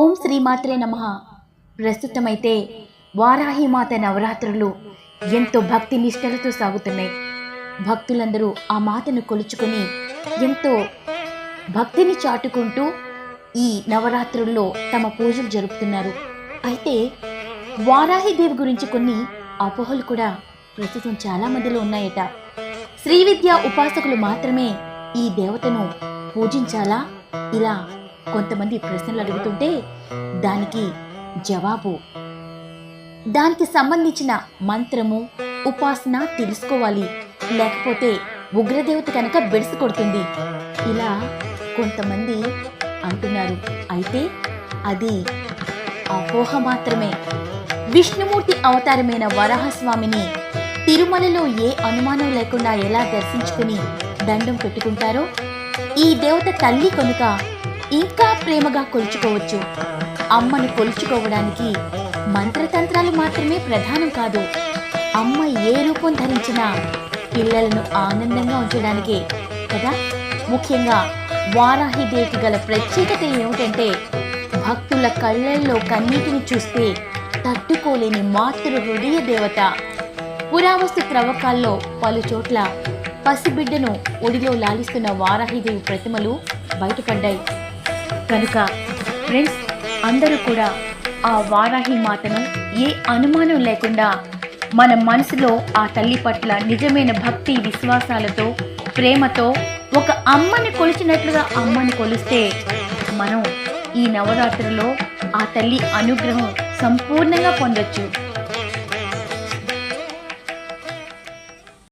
ఓం శ్రీమాత్రే నమః. ప్రస్తుతమైతే వారాహిమాత నవరాత్రులు ఎంతో భక్తి నిష్టలతో సాగుతున్నాయి. భక్తులందరూ ఆ మాతను కొలుచుకొని ఎంతో భక్తిని చాటుకుంటూ ఈ నవరాత్రుల్లో తమ పూజలు జరుపుతున్నారు. అయితే వారాహిదేవి గురించి కొన్ని అపోహలు కూడా ప్రస్తుతం చాలా మందిలో ఉన్నాయట. శ్రీ విద్యా ఉపాసకులు మాత్రమే ఈ దేవతను పూజించాలా? ఇలా కొంతమంది ప్రశ్నలు అడుగుతుంటే దానికి సంబంధించిన మంత్రము ఉపాసన తెలుసుకోవాలి, లేకపోతే ఉగ్రదేవత కనుక బెడిసి కొడుతుంది, ఇలా కొంతమంది అంటున్నారు. అయితే అది అపోహ మాత్రమే. విష్ణుమూర్తి అవతారమైన వరాహస్వామిని తిరుమలలో ఏ అనుమానం లేకుండా ఎలా దర్శించుకుని దండం పెట్టుకుంటారో ఈ దేవత తల్లి కనుక ఇంకా ప్రేమగా కొలుచుకోవచ్చు. అమ్మను కొలుచుకోవడానికి మంత్రతంత్రాలు మాత్రమే ప్రధానం కాదు. అమ్మ ఏ రూపం ధరించినా పిల్లలను ఆనందంగా ఉంచడానికే కదా. ముఖ్యంగా వారాహిదేవికి గల ప్రత్యేకత ఏమిటంటే భక్తుల కళ్ళల్లో కన్నీటిని చూస్తే తట్టుకోలేని మాతృ హృదయ దేవత. పురావస్తు త్రవ్వకాల్లో పలు చోట్ల పసిబిడ్డను ఒడిలో లాలిస్తున్న వారాహిదేవి ప్రతిమలు బయటపడ్డాయి. కనుక ఫ్రెండ్స్, అందరూ కూడా ఆ వారాహి మాతను ఏ అనుమానం లేకుండా మన మనసులో ఆ తల్లి పట్ల నిజమైన భక్తి విశ్వాసాలతో ప్రేమతో ఒక అమ్మని కొలిచినట్లుగా అమ్మని కొలిస్తే మనం ఈ నవరాత్రుల్లో ఆ తల్లి అనుగ్రహం సంపూర్ణంగా పొందొచ్చు.